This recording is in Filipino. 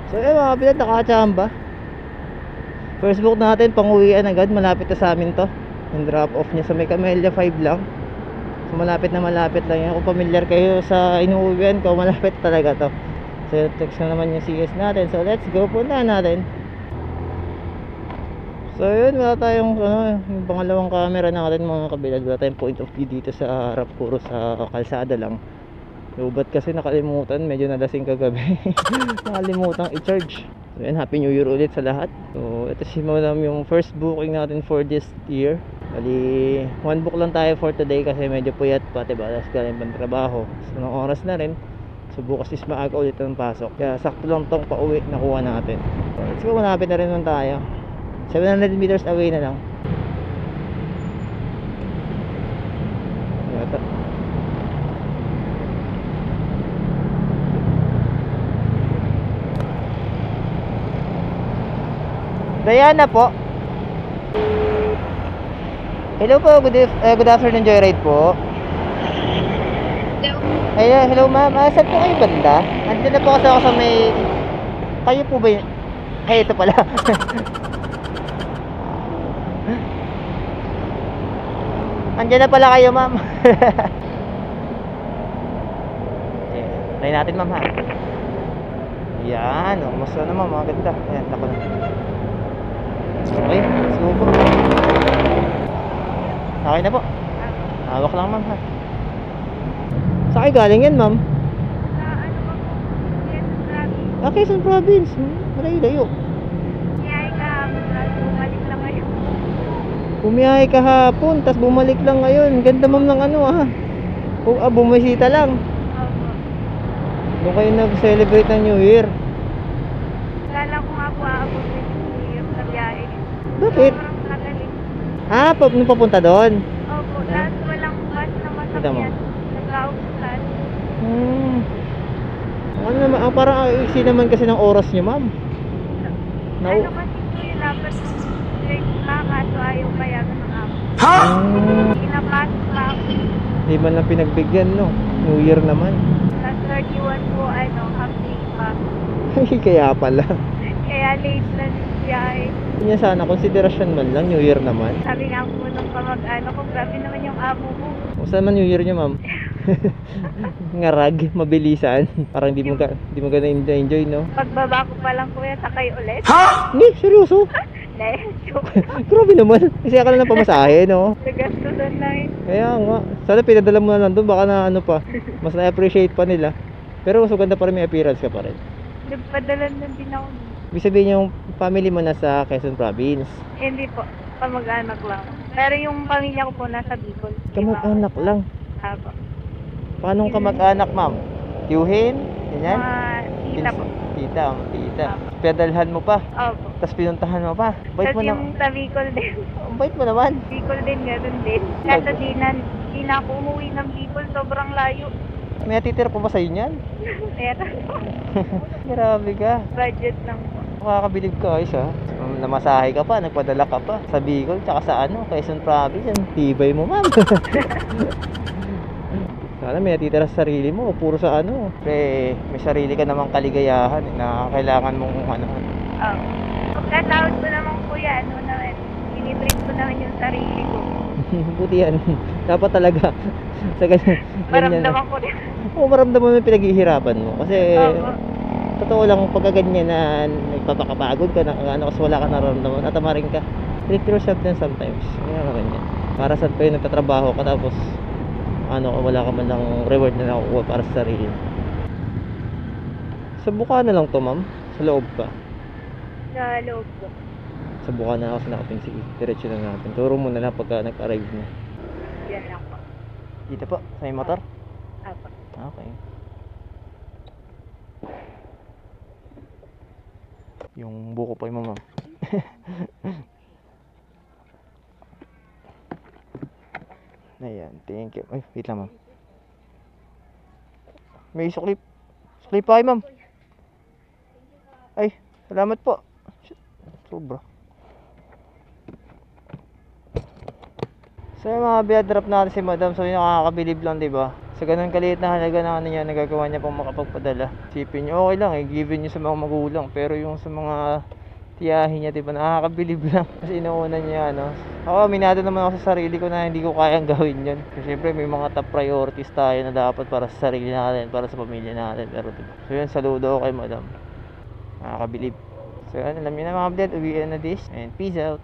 So yun mga kabilad, nakachamba. First book natin, pang-uwian agad. Malapit na sa amin to. Yung drop off niya sa may Camellia 5 lang. So malapit na malapit lang yan. Kung familiar kayo sa inuuwian ko, malapit talaga to. So text na naman yung CS natin. So let's go, punta natin. So yun, wala tayong yung pangalawang camera natin mga kabilad. Wala tayong point of view dito sa harap. Puro sa kalsada lang. Lubat kasi nakalimutan, medyo nalasing kagabi. Nakalimutan i-charge. So yan, Happy New Year ulit sa lahat. So ito si Madam yung first booking natin for this year. Bali, one book lang tayo for today kasi medyo puyat pa, diba? Tapos galing pang trabaho. So ng oras na rin. So bukas is maaga ulit ang pasok. Kaya sakto lang tong pauwi nakuha natin. So let's go, malapit na rin naman tayo. 700 meters away na lang. Ito. Diana po. Hello po, good afternoon, Joyride po. Hello. Hello ma'am, saan po kayo banda? Andun na po kasi ako sa may... Kayo po ba yun? Ay, ito pala. Andyan na pala kayo ma'am. Try natin ma'am ha. Yan, mas naman, maganda. Ayan, tako na. Okay, let's go po. Okay na po. Hawak lang ma'am ha. Saan kayo galing yan ma'am? Quezon Province. Quezon Province. Malayo-layo. Kaya bumalik lang ngayon. Bumiyahe kahapon, tas bumalik lang ngayon. Ganda ma'am ng ano ha. Bumisita lang. Opo. Doon kayo nag-celebrate ng New Year. Kala ko nga po aabot din yung sa biyahe. Bakit? Sobrang kagaling. Nung papunta doon? Opo, lahat walang bus na Kita mo. masakyan. Nag-aubusan. Ano naman, parang iksi naman kasi ng oras niyo ma'am. Ano kasi po yung dapat straight ka, kaso ayaw payagan ng amo. Pinapasok pa ako. Di man lang pinagbigyan no. New Year naman. Last 31 po, half day pa. Kaya pala. Kaya late na yung biyahe. Kanya sana, konsiderasyon man lang, New Year naman. Sabi nga po nung kamag-ano ko, grabe naman yung amo mo. Kung saan man New Year niyo ma'am? Ngarag, mabilisan. Parang di mo gana enjoy no? Pagbaba ko pa lang kuya, sakay ulit. Hindi, seryoso? Joke. Grabe naman. Kasi ka na ng pamasahe no? Nagastusan na yun. Kaya nga, sana pinadala mo na lang doon, baka na ano pa, mas na-appreciate pa nila. Pero mas maganda pa rin, may appearance ka pa rin. Nagpadalan na din ako. Ibig sabihin yung family mo nasa Quezon Province. Hindi po, kamag-anak lang. Pero yung pamilya ko po nasa Bicol. Kamag-anak lang. Apo. Paano kamag-anak ma'am? Tiyuhin? Ganyan? Tita po. Tita. Pedalhan mo pa. Opo. Tapos pinuntahan mo pa. Bait Tapos mo yung sa Bicol din. Ang bait mo naman. Bicol din, gano'n din. Kaso di na ako umuwi ng Bicol, sobrang layo. May natitira pa ba sa'yo niyan? Pero, Grabe ka. budget lang po. Makakabilib ka ayos ha. Namasahe ka pa, nagpadala ka pa. Sa Bicol, tsaka sa Quezon Province. Ang tibay mo ma'am. Sana may natitira sa sarili mo, puro sa may sarili ka namang kaligayahan na kailangan mong Oo. Pagkatawad ko naman kuya, naman, binibreak ko naman yung sarili ko. Buti yan. Dapat talaga sa ganyan. Maramdaman ko rin. Oo, maramdaman mo yung pinaghihirapan mo. Kasi Opo. totoo lang pagka ganyan na nagpapakapagod ka kasi wala ka nararamdaman at tamarin ka. Treat yourself din sometimes. Kaya ka ganyan. Para saan pa yung nagtatrabaho ka tapos wala ka man lang reward na nakukuha para sa sarili. Sa buka na lang to ma'am? Sa loob pa? Sa loob ko. Sa buka na ako sa nakapin. Sige, diretso na natin. Turo mo na lang pagka nag-arrive na. Yan lang po. Dito po, sa may motor? Apo. Okay. Yung buko pa yung ma'am. Ayan, thank you. Ay, wait lang ma'am. May sukli pa kayo ma'am. Ay, salamat po. Sobra. So yung mga biyadrap natin si madam. So yung nakakabilib lang diba. Sa ganun kaliit na halaga na ano niya, nagagawa niya pang makapagpadala. Isipin niyo, okay lang eh, given niyo sa mga magulang. Pero yung sa mga tiyahin niya, diba, nakakabilib lang. Kasi inuuna niya, ano. Ako, aminado naman ako sa sarili ko na hindi ko kayang gawin yun. Kasi syempre, may mga top priorities tayo na dapat para sa sarili natin, para sa pamilya natin. Pero diba, so yun, saludo ako kay madam. Nakakabilib. So yun, alam niyo na mga update, uwian na this, and peace out.